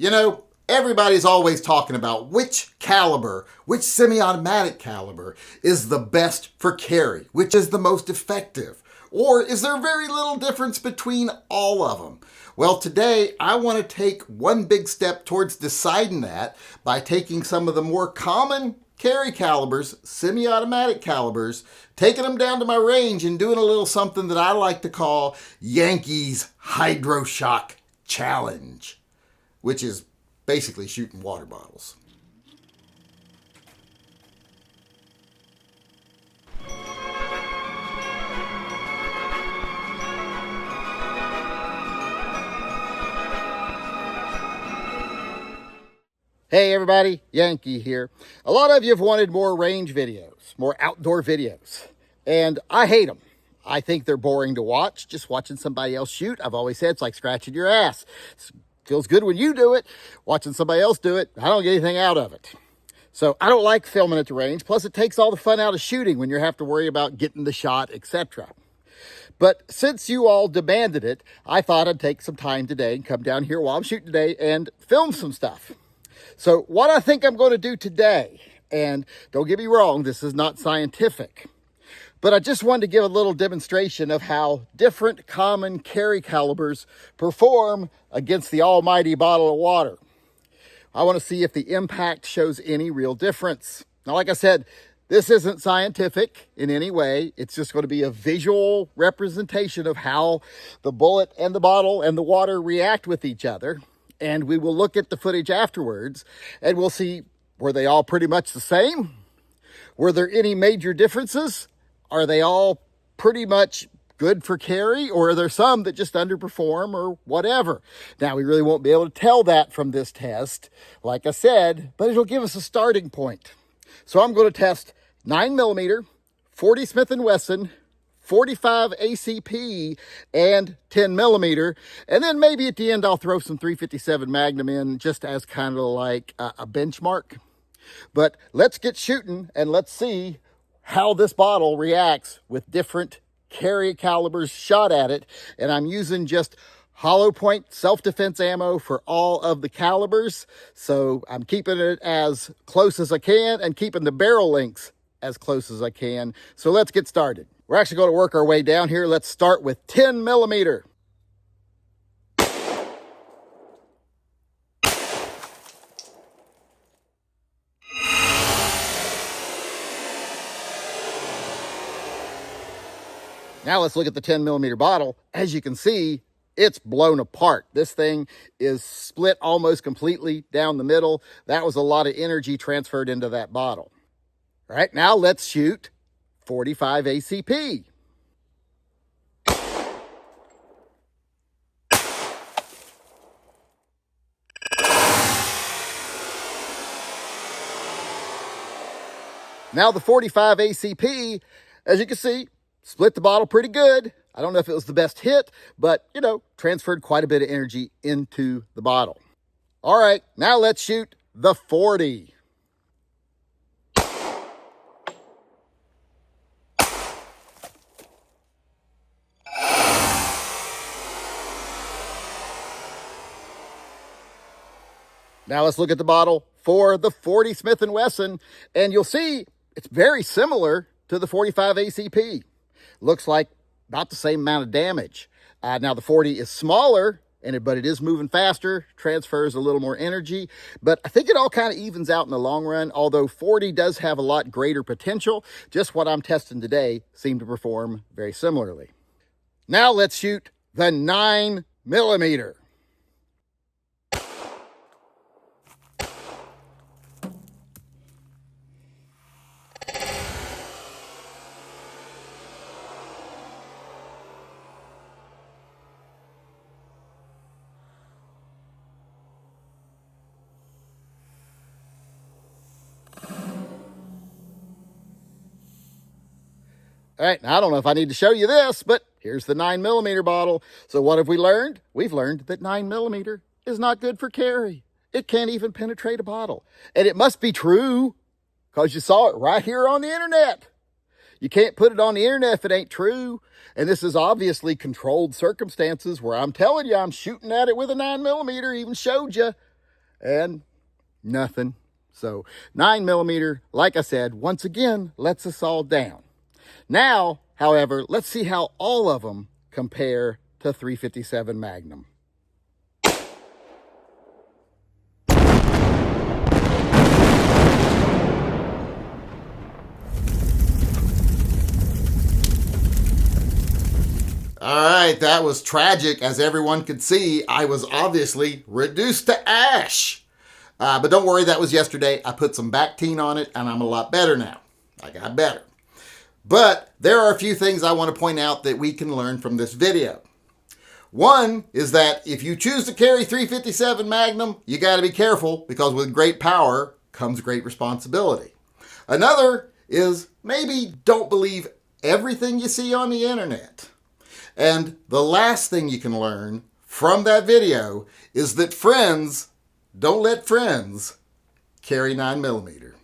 You know, everybody's always talking about which caliber, which semi-automatic caliber is the best for carry, which is the most effective. Or is there very little difference between all of them? Well, today I want to take one big step towards deciding that by taking some of the more common carry calibers, semi-automatic calibers, taking them down to my range and doing a little something that I like to call Yankees Hydroshock Challenge, which is basically shooting water bottles. Hey everybody, Yankee here. A lot of you have wanted more range videos, more outdoor videos, and I hate them. I think they're boring to watch, just watching somebody else shoot. I've always said it's like scratching your ass. It feels good when you do it. Watching somebody else do it, I don't get anything out of it. So I don't like filming at the range, plus it takes all the fun out of shooting when you have to worry about getting the shot, etc. But since you all demanded it, I thought I'd take some time today and come down here while I'm shooting today and film some stuff. So what I think I'm going to do today, and don't get me wrong, this is not scientific, but I just wanted to give a little demonstration of how different common carry calibers perform against the almighty bottle of water. I want to see if the impact shows any real difference. Now, like I said, this isn't scientific in any way. It's just going to be a visual representation of how the bullet and the bottle and the water react with each other. And we will look at the footage afterwards and we'll see, were they all pretty much the same? Were there any major differences? Are they all pretty much good for carry, or are there some that just underperform or whatever? Now, we really won't be able to tell that from this test, like I said, but it'll give us a starting point. So I'm going to test 9mm, 40 Smith & Wesson, 45 ACP, and 10mm, and then maybe at the end I'll throw some 357 Magnum in just as kind of like a benchmark. But let's get shooting and let's see how this bottle reacts with different carry calibers shot at it. And I'm using just hollow point self-defense ammo for all of the calibers, so I'm keeping it as close as I can and keeping the barrel lengths as close as I can. So let's get started. We're actually going to work our way down here. Let's start with 10mm. Now let's look at the 10mm bottle. As you can see, it's blown apart. This thing is split almost completely down the middle. That was a lot of energy transferred into that bottle. All right, now let's shoot 45 ACP. Now the 45 ACP, as you can see, split the bottle pretty good. I don't know if it was the best hit, but, you know, transferred quite a bit of energy into the bottle. All right, now let's shoot the 40. Now let's look at the bottle for the 40 Smith & Wesson, and you'll see it's very similar to the 45 ACP. Looks like about the same amount of damage. Now the 40 is smaller, but it is moving faster, transfers a little more energy, but I think it all kind of evens out in the long run, although 40 does have a lot greater potential. Just what I'm testing today seemed to perform very similarly. Now let's shoot the 9mm. All right, now I don't know if I need to show you this, but here's the 9mm bottle. So what have we learned? We've learned that 9mm is not good for carry. It can't even penetrate a bottle. And it must be true, because you saw it right here on the internet. You can't put it on the internet if it ain't true. And this is obviously controlled circumstances where I'm telling you I'm shooting at it with a 9mm, even showed you. and nothing. So 9mm, like I said, once again, lets us all down. Now, however, let's see how all of them compare to 357 Magnum. All right, that was tragic. As everyone could see, I was obviously reduced to ash. But don't worry, that was yesterday. I put some Bactine on it, and I'm a lot better now. I got better. But there are a few things I want to point out that we can learn from this video. One is that if you choose to carry 357 Magnum, you got to be careful, because with great power comes great responsibility. Another is maybe don't believe everything you see on the internet. And the last thing you can learn from that video is that friends, don't let friends carry 9mm.